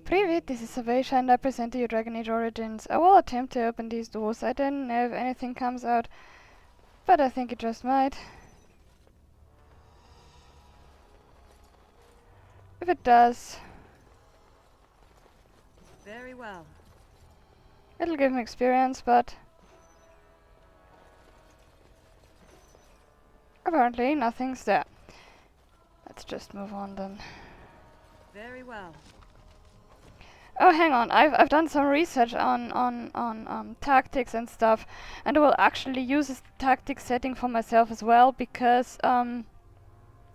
Privet, this is Savasha and I present to you Dragon Age Origins. I will attempt to open these doors. I don't know if anything comes out, but I think it just might. If it does, very well. It'll give me experience, but apparently nothing's there. Let's just move on then. Very well. Oh, hang on. I've done some research on tactics and stuff, and I will actually use this tactic setting for myself as well, because I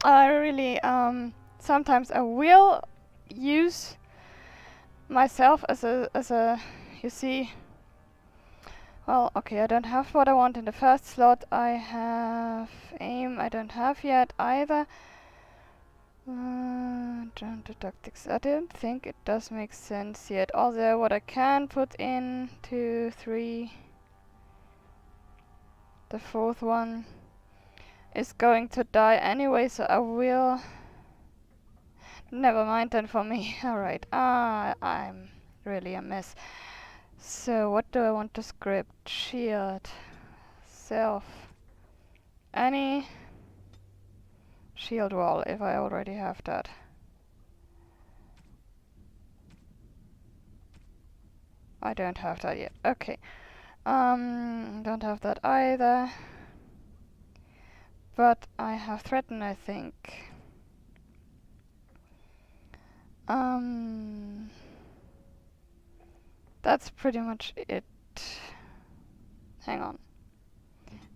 really sometimes I will use myself as a you see. Well, okay, I don't have what I want in the first slot. I have aim. I don't have yet either. Turn to tactics. I don't think it does make sense yet. Although what I can put in 2, 3. The fourth one is going to die anyway, so I will. Never mind then for me. Alright. I'm really a mess. So what do I want to script? Shield. Self. Any shield wall if I already have that. I don't have that yet. Okay. Don't have that either. But I have threaten, I think. That's pretty much it. Hang on.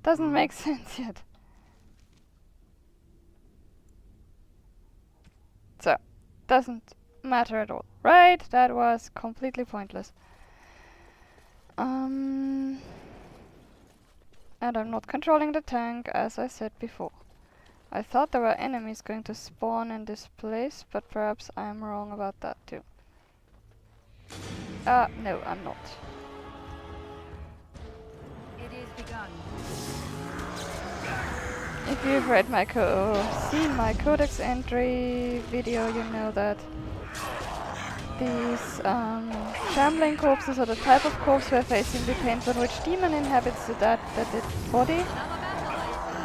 Doesn't make sense yet. So, doesn't matter at all. Right, that was completely pointless. And I'm not controlling the tank, as I said before. I thought there were enemies going to spawn in this place, but perhaps I'm wrong about that too. No, I'm not. It is begun. If you've read my seen my codex entry video, you know that these shambling corpses are the type of corpse we're facing depends on which demon inhabits that body.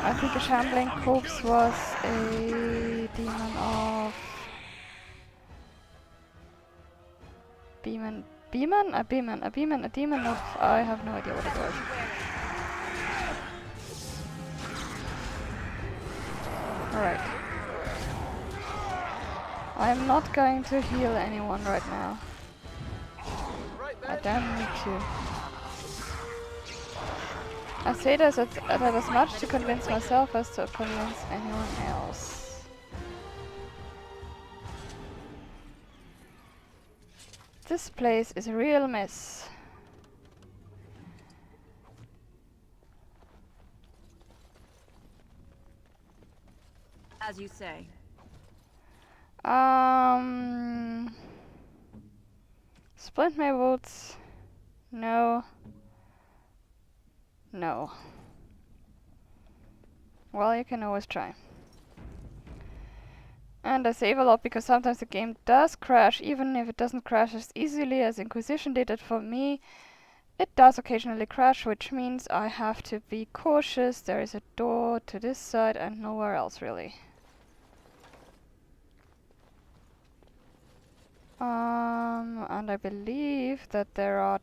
I think a shambling corpse was a demon of a demon of I have no idea what it was. Alright. I'm not going to heal anyone right now. I don't need to. I say that as much to convince myself as to convince anyone else. This place is a real mess. As you say. Splint my boots. No. No. Well, you can always try. And I save a lot because sometimes the game does crash, even if it doesn't crash as easily as Inquisition did it for me. It does occasionally crash, which means I have to be cautious. There is a door to this side and nowhere else really. And I believe that there are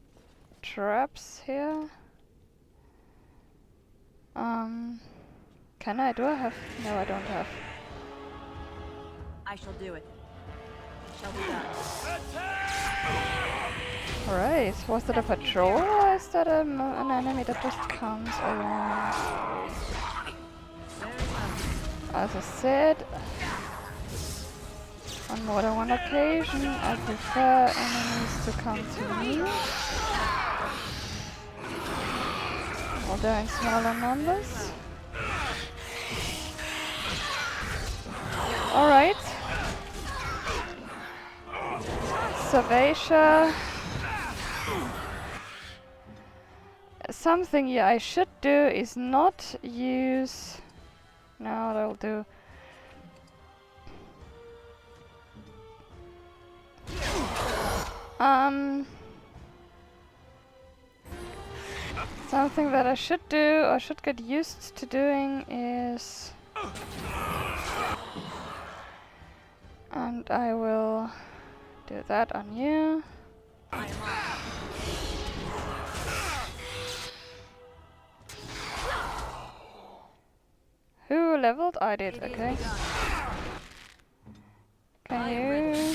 traps here. Can I? Do I have? No, I don't have. I shall do it. It shall be done. Alright, was that a patrol or is that an enemy that just comes along? As I said, on more than one occasion, I prefer enemies to come to me. Although in smaller numbers. Alright. Savasha. Something I should do is not use. No, that'll do. Something that I should do, or should get used to doing, is... And I will do that on you. Who leveled? I did, okay. Can you...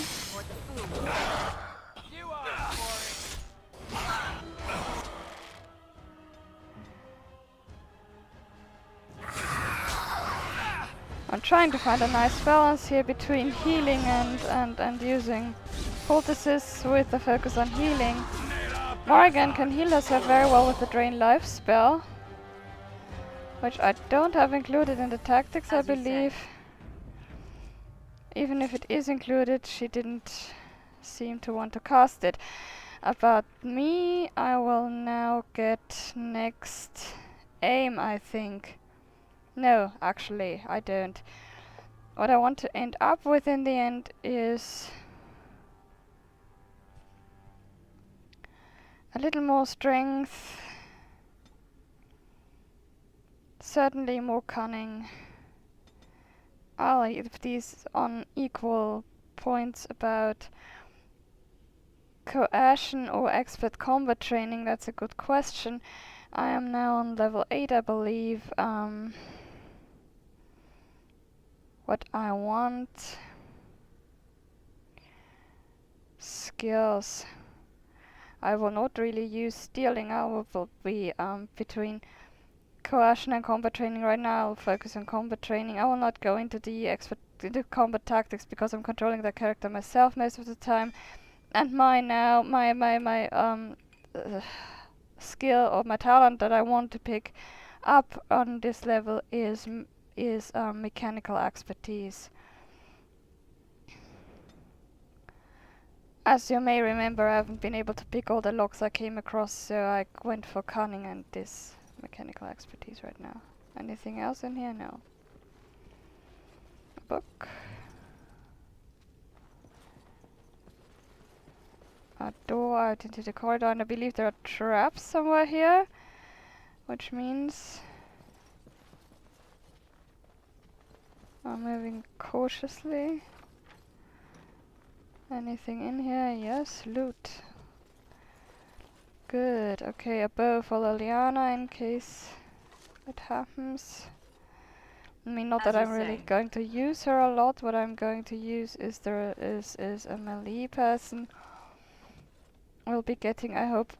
I'm trying to find a nice balance here between healing and using codices with the focus on healing. Morrigan can heal herself very well with the Drain Life spell, which I don't have included in the tactics, I believe. Even if it is included, she didn't seem to want to cast it. About me, I will now get next aim, I think. No, actually, I don't. What I want to end up with in the end is a little more strength, certainly more cunning. I'll leave these on equal points. About coercion or expert combat training, that's a good question. I am now on level 8, I believe. What I want... skills. I will not really use stealing. I will be between coercion and combat training. Right now I'll focus on combat training. I will not go into the combat tactics because I'm controlling the character myself most of the time. And my skill or my talent that I want to pick up on this level is mechanical expertise. As you may remember, I haven't been able to pick all the locks I came across, so I went for cunning and this mechanical expertise right now. Anything else in here? No. A book. A door out into the corridor, and I believe there are traps somewhere here, which means I'm moving cautiously. Anything in here? Yes, loot. Good. Okay, a bow for Liliana in case it happens. I mean, not that I'm really going to use her a lot. What I'm going to use is a melee person. We'll be getting, I hope,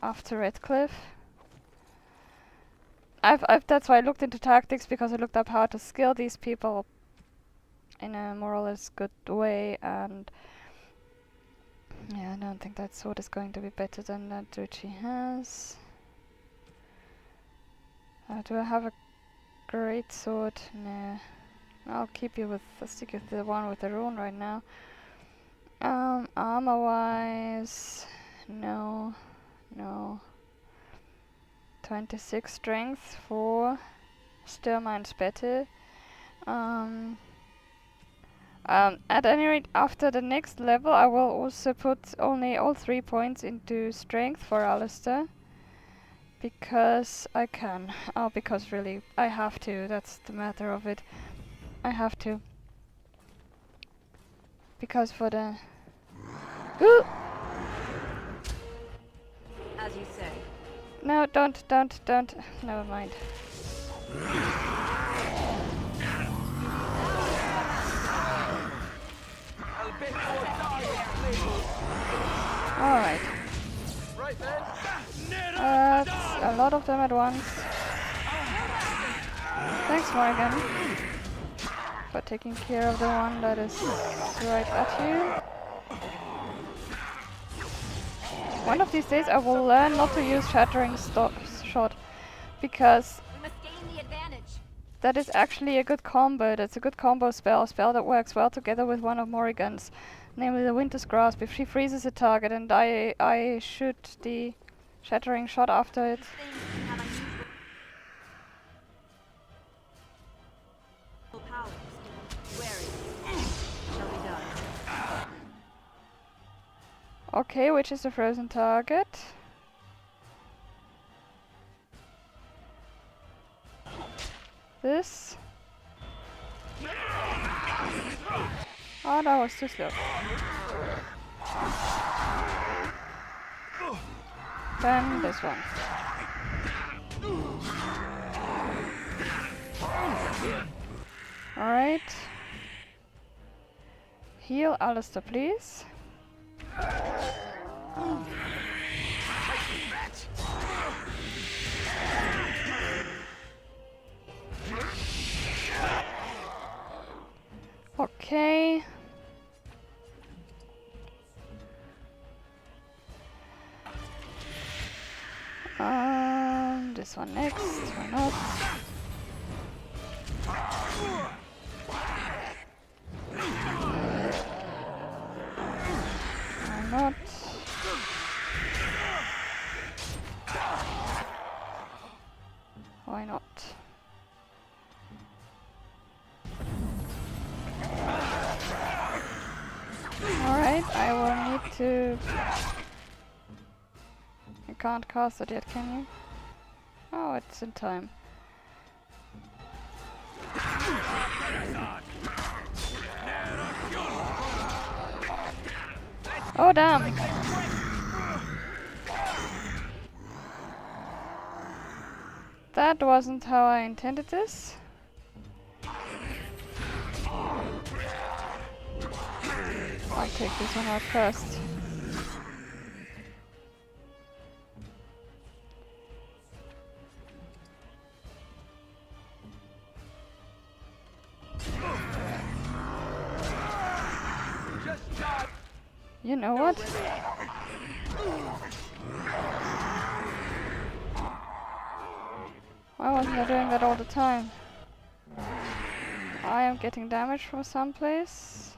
after Redcliffe. That's why I looked into tactics, because I looked up how to skill these people in a more or less good way, and yeah, I don't think that sword is going to be better than that which he has. Do I have a great sword? No. I'll keep you with stick with the one with the rune right now. Armor wise, no. 26 strength for still mine's better. At any rate, after the next level, I will also put only all 3 points into strength for Alistair. Because I can. Oh, because really, I have to. That's the matter of it. I have to. Because for the... Ooh! As you say. No, don't. Never mind. Alright. That's a lot of them at once. Thanks, Morgan, for taking care of the one that is right at you. One of these days I will learn not to use Shattering Shot, because We must gain the advantage. that is actually a good combo. That's a good combo spell, a spell that works well together with one of Morrigan's, namely the Winter's Grasp. If she freezes a target and I shoot the Shattering Shot after it, Things have unusual powers. Where is it? Shall be done. Okay, which is the frozen target? This? Oh, that was too slow. Then this one. Alright. Heal Alistair, please. Okay. This one next, why not? Why not? Why not? Alright, I will need to... You can't cast it yet, can you? Oh, it's in time. Oh, damn! That wasn't how I intended this. I'll take this one out first. You know what? Why wasn't I doing that all the time? I am getting damage from someplace.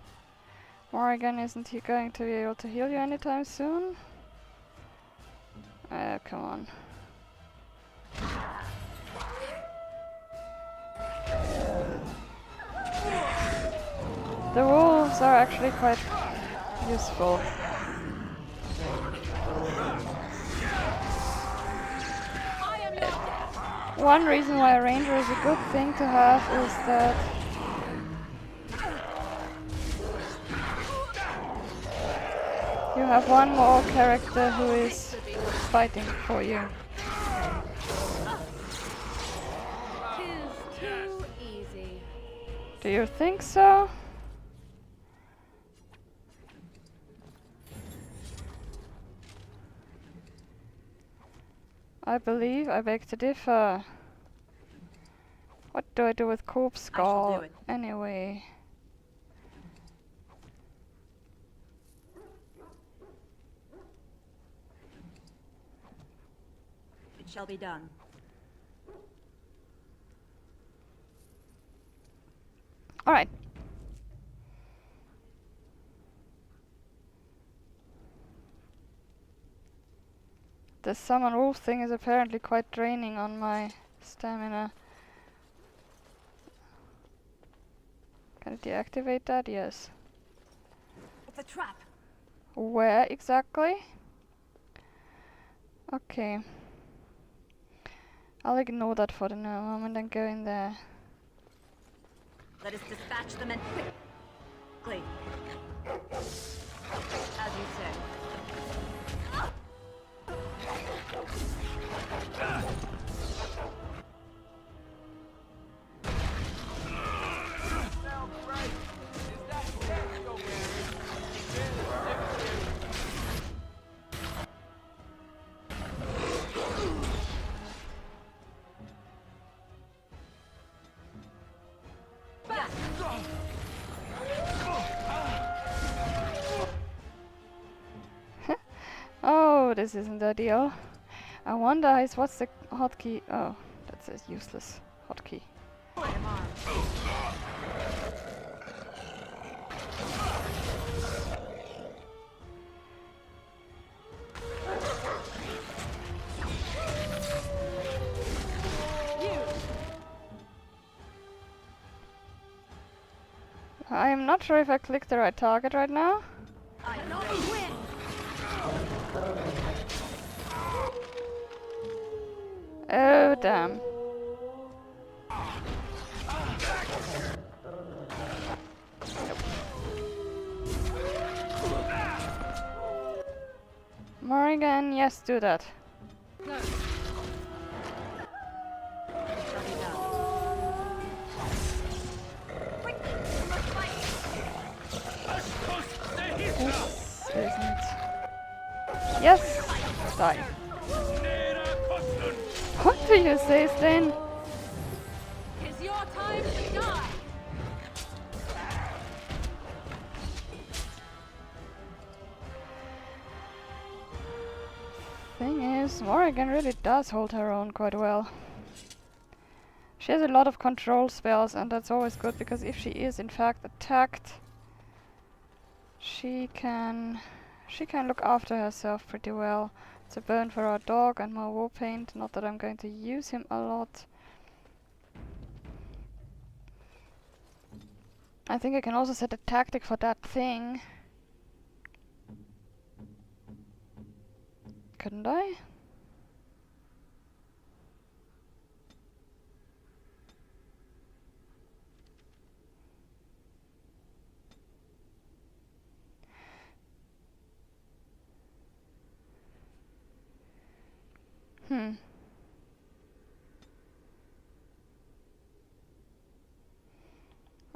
Morrigan, isn't he going to be able to heal you anytime soon? Come on. The wolves are actually quite useful. One reason why a ranger is a good thing to have is that you have one more character who is fighting for you. Too easy. Do you think so? I believe I beg to differ. What do I do with Corpse Skull anyway? It shall be done. Alright. The summon wolf thing is apparently quite draining on my stamina. Can I deactivate that? Yes. It's a trap. Where exactly? Okay. I'll ignore that for the moment and go in there. Let us dispatch them and quickly. As you say. Oh, this isn't ideal. I wonder what's the hotkey? Oh, that's a useless hotkey. I am armed. I am not sure if I clicked the right target right now. I know you win. Oh, damn. Morrigan, yes, do that. This isn't. Yes! Die. What do you say, Stain? It's your time to die. Thing is, Morrigan really does hold her own quite well. She has a lot of control spells, and that's always good, because if she is in fact attacked, she can look after herself pretty well. It's a burn for our dog and more war paint, not that I'm going to use him a lot. I think I can also set a tactic for that thing. Couldn't I?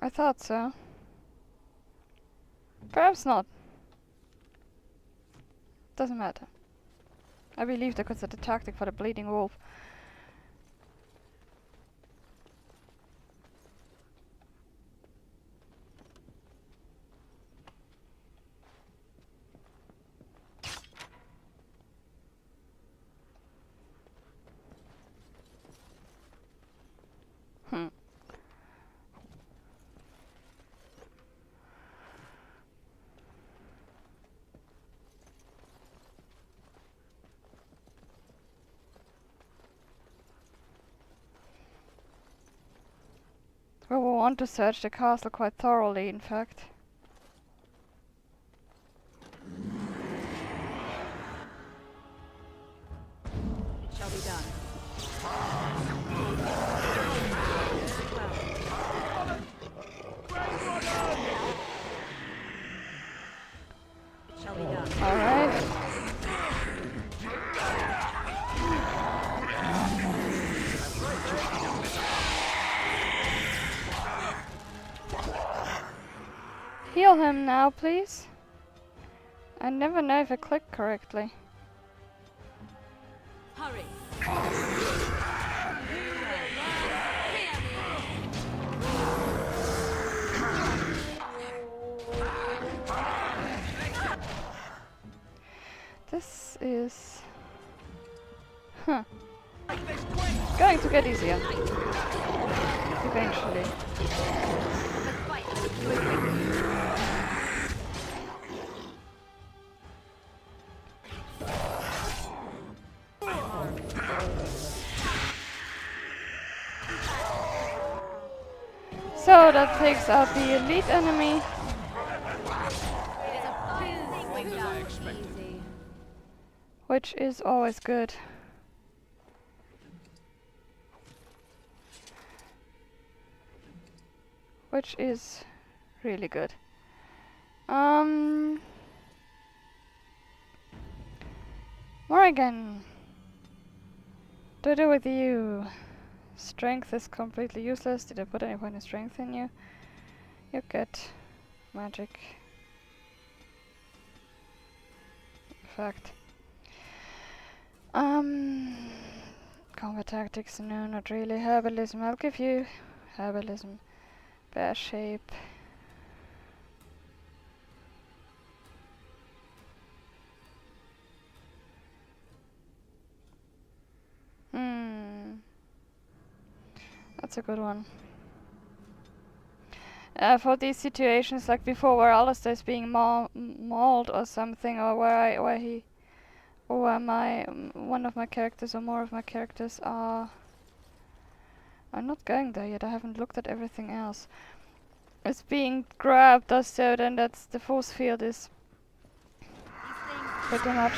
I thought so. Perhaps not. Doesn't matter. I believe they could set a tactic for the bleeding wolf. We will want to search the castle quite thoroughly, in fact. It shall be done. It shall be done. Alright. Heal him now, please. I never know if I click correctly. Hurry. This is... going to get easier. Eventually. So that takes out the elite enemy. Which is always good. Which is really good. Morrigan. To do with you. Strength is completely useless. Did I put any point of strength in you? You get magic. In fact. Combat tactics, no, not really. Herbalism, I'll give you herbalism. Bear shape. That's a good one. For these situations like before, where Alistair is being mauled or something, or where one of my characters or more of my characters are. I'm not going there yet. I haven't looked at everything else. It's being grabbed or so, then that's the force field is pretty much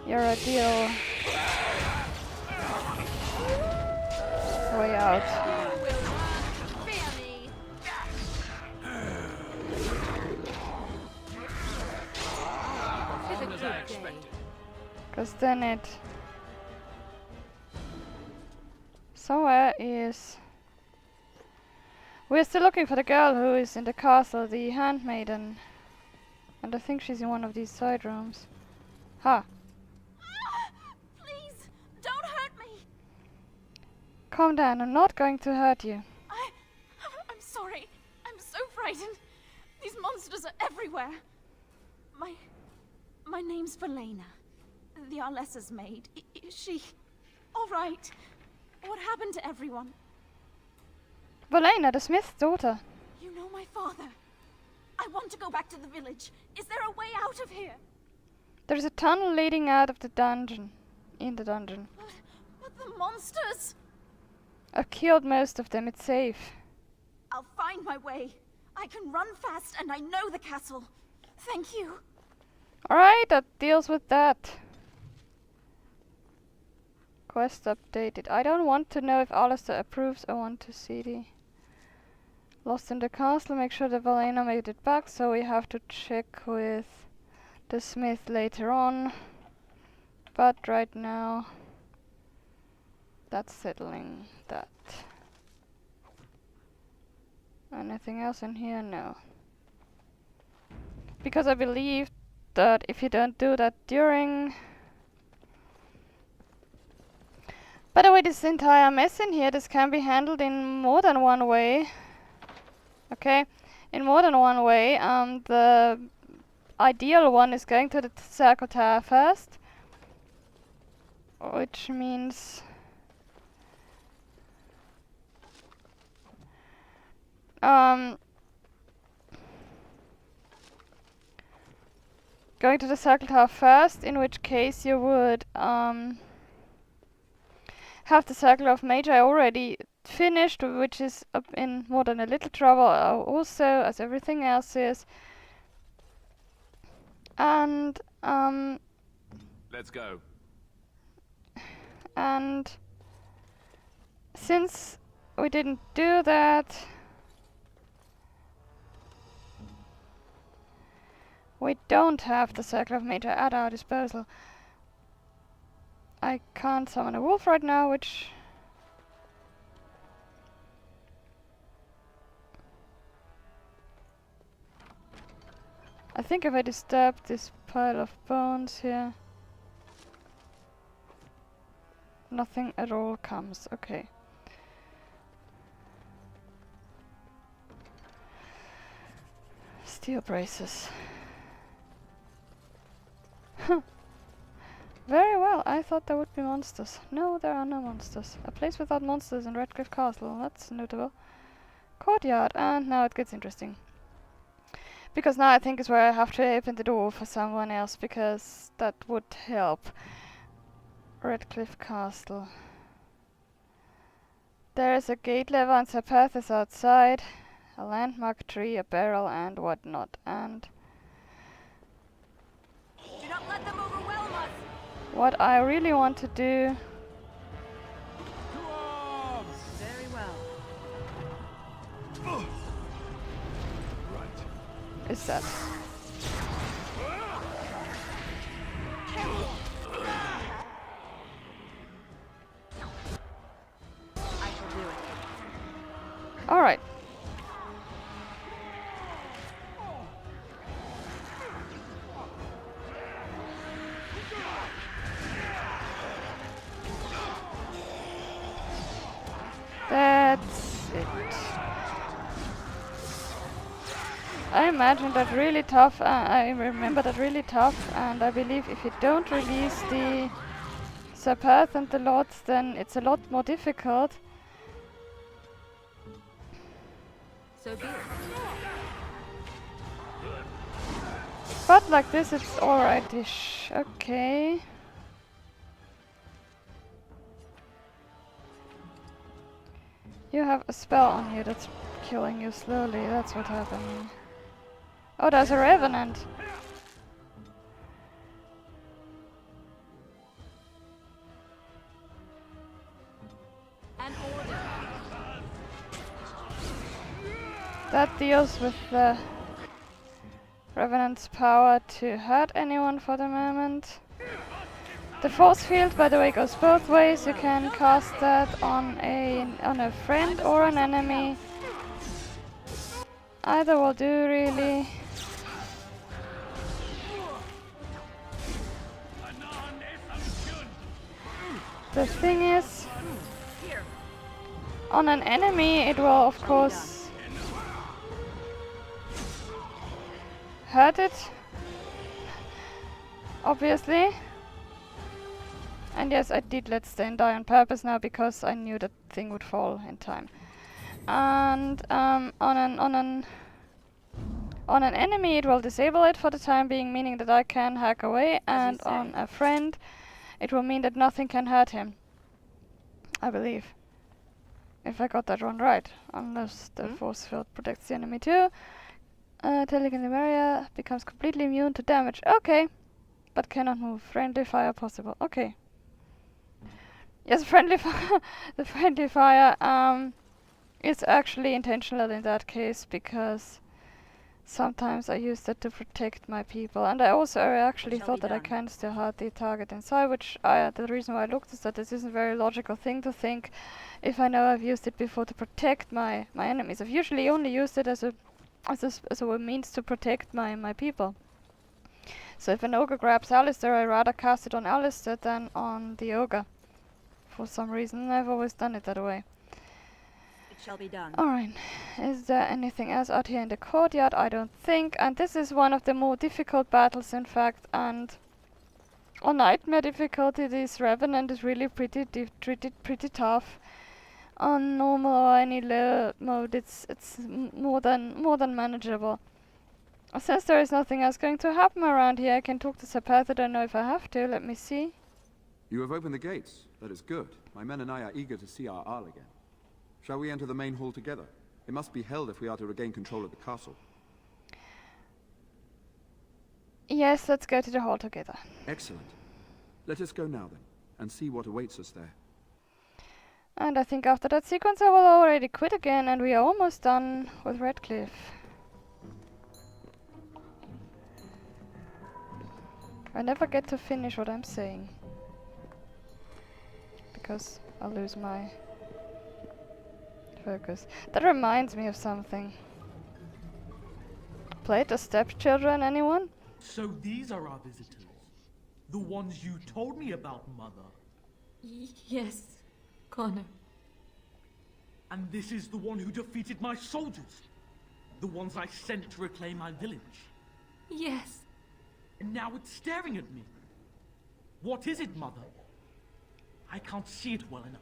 your ideal way out. Because then it somewhere is... We're still looking for the girl who is in the castle, the handmaiden. And I think she's in one of these side rooms. Ha! Please, don't hurt me. Calm down, I'm not going to hurt you. I'm sorry. I'm so frightened. These monsters are everywhere. My name's Valena. The Arlessa's maid. Is she all right? What happened to everyone? Valena, the smith's daughter. You know my father. I want to go back to the village. Is there a way out of here? There's a tunnel leading out of the dungeon. In the dungeon. But the monsters! I've killed most of them, it's safe. I'll find my way. I can run fast and I know the castle. Thank you. Alright, that deals with that. Quest updated. I don't want to know if Alistair approves. I want to see the... Lost in the castle. Make sure that Valena made it back, so we have to check with the smith later on. But right now... That's settling that. Anything else in here? No. Because I believe that if you don't do that during... By the way, this entire mess in here, this can be handled in more than one way. Okay? In more than one way. The ideal one is going to the circle tower first. Which means... going to the circle tower first, in which case you would have the circle of mage I already finished, which is up in more than a little trouble also, as everything else is. And let's go. And since we didn't do that, we don't have the circle of mage at our disposal. I can't summon a wolf right now, which... I think if I disturb this pile of bones here... Nothing at all comes. Okay. Steel braces. Very well, I thought there would be monsters. No, there are no monsters. A place without monsters in Redcliffe Castle, that's notable. Courtyard, and now it gets interesting. Because now I think is where I have to open the door for someone else, because that would help. Redcliffe Castle. There is a gate lever and Sir Perth is outside. A landmark tree, a barrel and whatnot, and... Do not let them overwhelm us. What I really want to do... Very well. Right. is that. I shall do it. Alright. That's it. I imagine that really tough, I remember that really tough, and I believe if you don't release the Sir Perth and the Lords, then it's a lot more difficult. So be it. But like this, it's alright-ish. Okay. You have a spell on you that's killing you slowly, that's what happened. Oh, there's a revenant. deals with the Revenant's power to hurt anyone for the moment. The force field, by the way, goes both ways. You can cast that on a friend or an enemy. Either will do, really. The thing is, on an enemy, it will, of course, hurt it. Obviously. And yes, I did let Stain die on purpose now because I knew that thing would fall in time. And on an enemy, it will disable it for the time being, meaning that I can hack away. And on a friend, it will mean that nothing can hurt him. I believe. If I got that one right. Unless the force field protects the enemy too. Teagan the barrier becomes completely immune to damage. Okay. But cannot move. Friendly fire possible. Okay. Yes, friendly fire. The friendly fire is actually intentional in that case because sometimes I use that to protect my people. And I also actually thought that I can still hurt the target inside, which the reason why I looked is that this isn't a very logical thing to think if I know I've used it before to protect my enemies. I've usually only used it as a means to protect my people. So if an ogre grabs Alistair, I'd rather cast it on Alistair than on the ogre. For some reason, I've always done it that way. It shall be done. Alright, is there anything else out here in the courtyard? I don't think. And this is one of the more difficult battles, in fact. And on nightmare difficulty, this Revenant is really pretty tough. On normal or any low mode, it's more than manageable. Since there is nothing else going to happen around here, I can talk to Sepeth. I don't know if I have to. Let me see. You have opened the gates. That is good. My men and I are eager to see our Arl again. Shall we enter the main hall together? It must be held if we are to regain control of the castle. Yes, let's go to the hall together. Excellent. Let us go now then, and see what awaits us there. And I think after that sequence I will already quit again, and we are almost done with Redcliffe. I never get to finish what I'm saying. Because I'll lose my focus. That reminds me of something. Played the stepchildren, anyone? So these are our visitors. The ones you told me about, Mother. Yes, Connor. And this is the one who defeated my soldiers. The ones I sent to reclaim my village. Yes. And now it's staring at me. What is it, Mother? I can't see it well enough.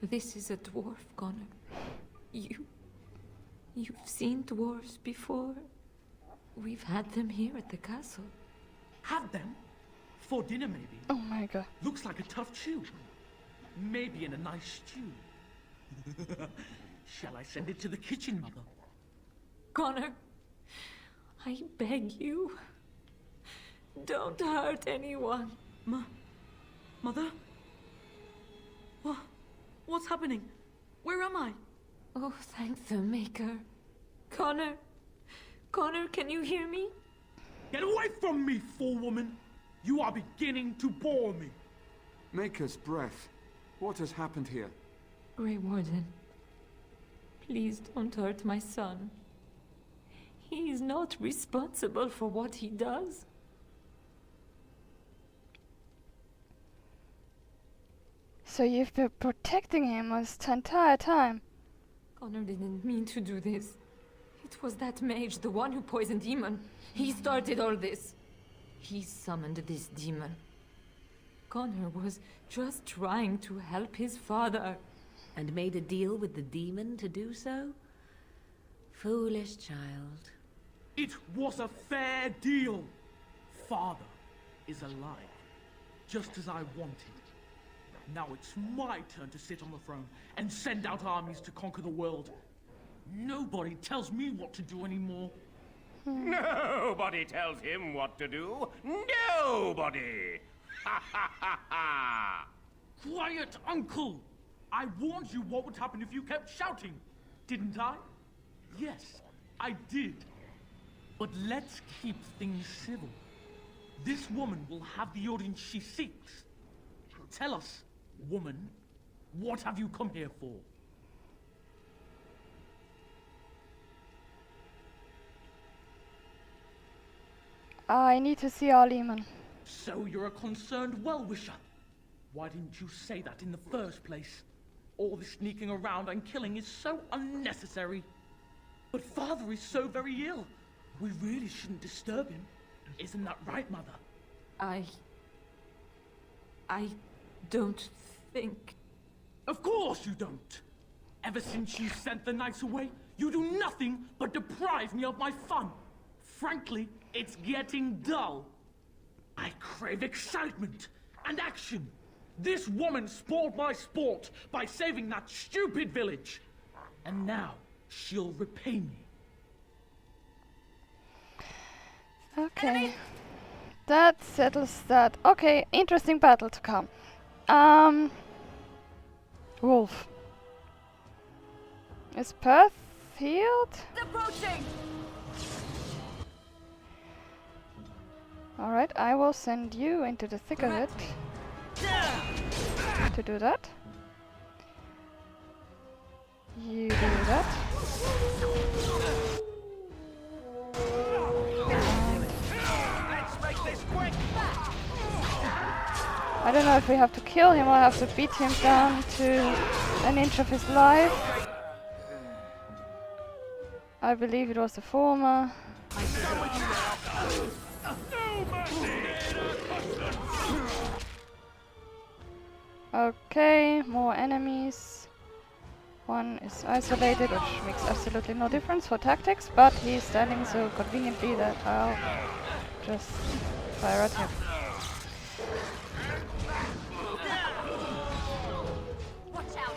This is a dwarf, Connor. You've seen dwarves before. We've had them here at the castle. Had them? For dinner, maybe. Oh my god. Looks like a tough chew. Maybe in a nice stew. Shall I send it to the kitchen, Mother? Connor, I beg you. Don't hurt anyone. Mother? What's happening? Where am I? Oh, thank the Maker. Connor, can you hear me? Get away from me, fool woman! You are beginning to bore me. Maker's breath. What has happened here? Grey Warden, please don't hurt my son. He is not responsible for what he does. So you've been protecting him this entire time? Connor didn't mean to do this. It was that mage, the one who poisoned Demon. He started all this. He summoned this demon. Connor was just trying to help his father. And made a deal with the demon to do so? Foolish child. It was a fair deal. Father is alive, just as I wanted. Now it's my turn to sit on the throne and send out armies to conquer the world. Nobody tells me what to do anymore. Nobody tells him what to do. Nobody! Ha ha ha ha! Quiet, Uncle! I warned you what would happen if you kept shouting, didn't I? Yes, I did. But let's keep things civil. This woman will have the audience she seeks. Tell us, woman, what have you come here for? I need to see our Lehman. So you're a concerned well-wisher. Why didn't you say that in the first place? All this sneaking around and killing is so unnecessary. But father is so very ill. We really shouldn't disturb him. Isn't that right, mother? I don't think... Of course you don't! Ever since you sent the knights away, you do nothing but deprive me of my fun. Frankly, it's getting dull. I crave excitement and action. This woman spoiled my sport by saving that stupid village. And now, she'll repay me. Okay. That settles that. Okay, interesting battle to come. Wolf. Is Perth healed? Approaching! Alright, I will send you into the thick of it to do that. You do that. Let's make this quick! I don't know if we have to kill him or have to beat him down to an inch of his life. I believe it was the former. Okay, more enemies. One is isolated, which makes absolutely no difference for tactics, but he's standing so conveniently that I'll just fire at him. Watch out!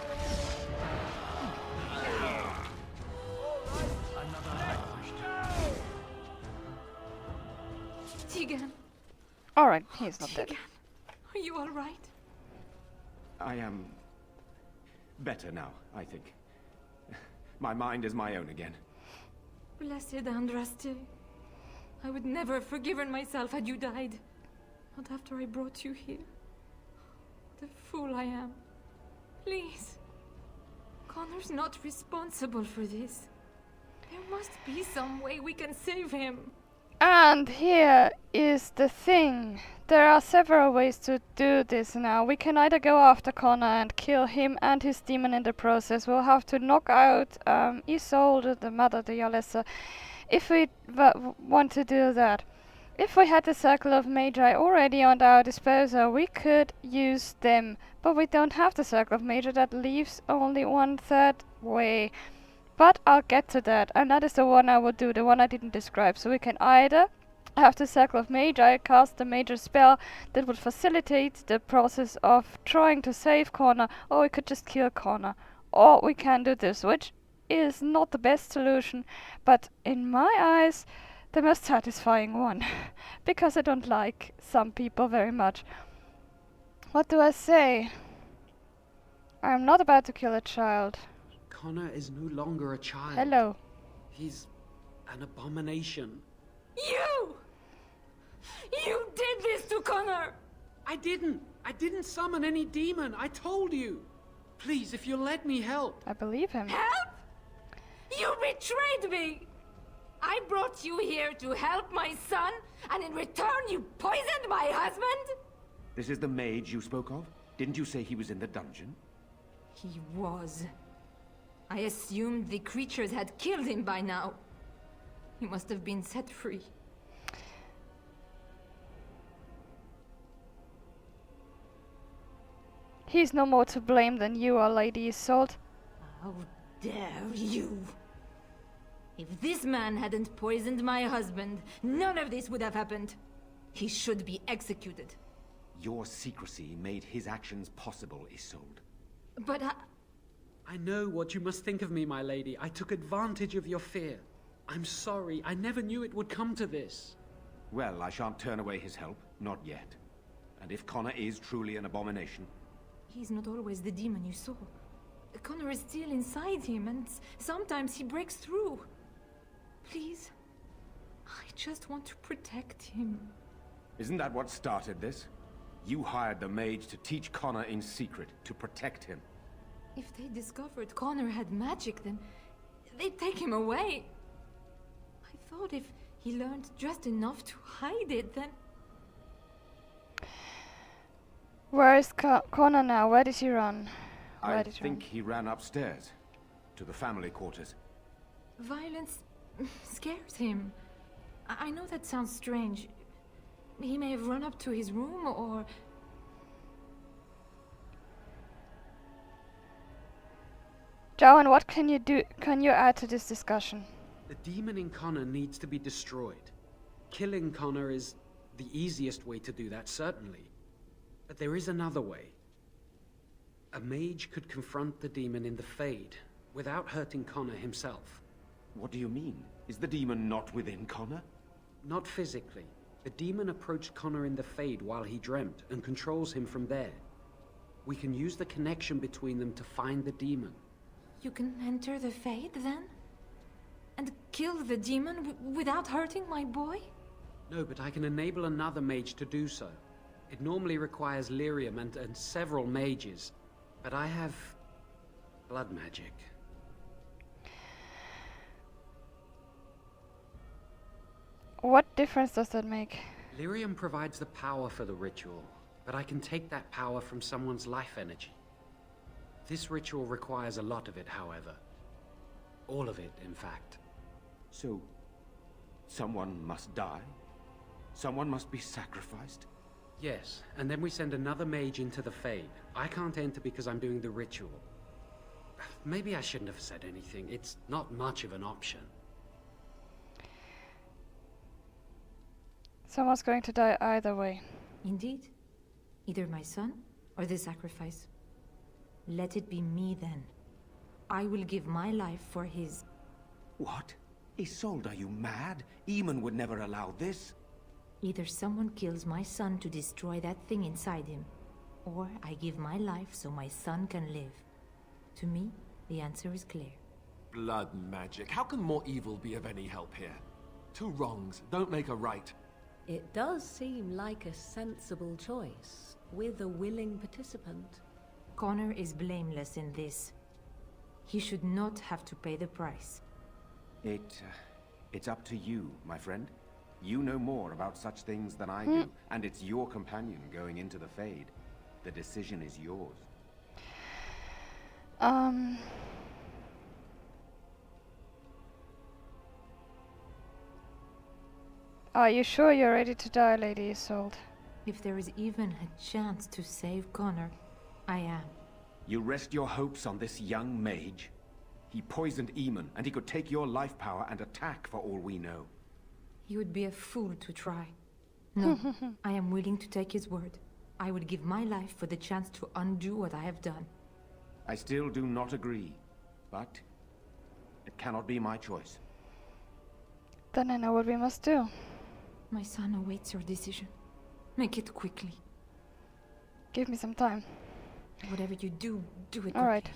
Teagan, Alright, he's not dead. are you all right? I am better now, I think. My mind is my own again. Blessed Andraste. I would never have forgiven myself had you died. Not after I brought you here. What a fool I am. Please. Connor's not responsible for this. There must be some way we can save him. And here is the thing. There are several ways to do this now. We can either go after Connor and kill him and his demon in the process. We'll have to knock out Isolde, the mother, the Yalessa, if we want to do that. If we had the Circle of Magi already on our disposal, we could use them. But we don't have the Circle of Magi. That leaves only 1/3 way. But I'll get to that, and that is the one I will do, the one I didn't describe. So we can either have the Circle of Magi, cast the major spell that would facilitate the process of trying to save Connor, or we could just kill Connor. Or we can do this, which is not the best solution, but in my eyes, the most satisfying one. Because I don't like some people very much. What do I say? I'm not about to kill a child. Connor is no longer a child. Hello. He's an abomination. You! You did this to Connor! I didn't summon any demon. I told you. Please, if you'll let me help. I believe him. Help? You betrayed me! I brought you here to help my son, and in return you poisoned my husband? This is the mage you spoke of? Didn't you say he was in the dungeon? He was. I assumed the creatures had killed him by now. He must have been set free. He's no more to blame than you are, Lady Isolde. How dare you! If this man hadn't poisoned my husband, none of this would have happened. He should be executed. Your secrecy made his actions possible, Isolde. But I know what you must think of me, my lady. I took advantage of your fear. I'm sorry. I never knew it would come to this. Well, I shan't turn away his help. Not yet. And if Connor is truly an abomination... he's not always the demon you saw. Connor is still inside him, and sometimes he breaks through. Please, I just want to protect him. Isn't that what started this? You hired the mage to teach Connor in secret, to protect him. If they discovered Connor had magic, then they'd take him away. I thought if he learned just enough to hide it, then... Where is Connor now? Where did he run? I think he ran upstairs, to the family quarters. Violence scares him. I know that sounds strange. He may have run up to his room, or... Joan, what can you do? Can you add to this discussion? The demon in Connor needs to be destroyed. Killing Connor is the easiest way to do that, certainly. But there is another way. A mage could confront the demon in the Fade, without hurting Connor himself. What do you mean? Is the demon not within Connor? Not physically. The demon approached Connor in the Fade while he dreamt, and controls him from there. We can use the connection between them to find the demon. You can enter the Fade, then? And kill the demon without hurting my boy? No, but I can enable another mage to do so. It normally requires lyrium and several mages. But I have... blood magic. What difference does that make? Lyrium provides the power for the ritual, but I can take that power from someone's life energy. This ritual requires a lot of it, however. All of it, in fact. So, someone must die? Someone must be sacrificed? Yes, and then we send another mage into the Fade. I can't enter because I'm doing the ritual. Maybe I shouldn't have said anything. It's not much of an option. Someone's going to die either way. Indeed. Either my son, or the sacrifice. Let it be me, then. I will give my life for his... What? Isolde, are you mad? Eamon would never allow this. Either someone kills my son to destroy that thing inside him, or I give my life so my son can live. To me, the answer is clear. Blood magic. How can more evil be of any help here? Two wrongs don't make a right. It does seem like a sensible choice, with a willing participant. Connor is blameless in this. He should not have to pay the price. It's up to you, my friend. You know more about such things than I do, and it's your companion going into the Fade. The decision is yours. Are you sure you're ready to die, Lady Isolde? If there is even a chance to save Connor, I am. You rest your hopes on this young mage? He poisoned Eamon, and he could take your life power and attack for all we know. He would be a fool to try. No, I am willing to take his word. I would give my life for the chance to undo what I have done. I still do not agree, but it cannot be my choice. Then I know what we must do. My son awaits your decision. Make it quickly. Give me some time. Whatever you do, do it quickly. All right.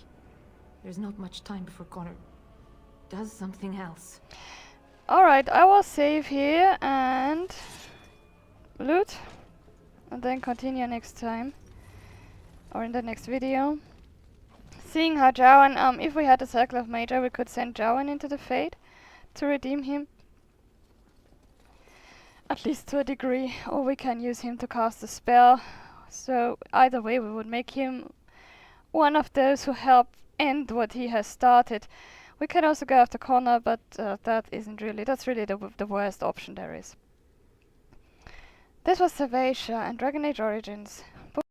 There's not much time before Connor does something else. Alright, I will save here and loot. And then continue next time. Or in the next video. Seeing how Jowan, if we had a Circle of Major, we could send Jowan into the Fade to redeem him. At least to a degree. Or we can use him to cast a spell. So either way we would make him one of those who help end what he has started. We can also go after Connor, but that's really the worst option there is. This was Servatia and Dragon Age Origins.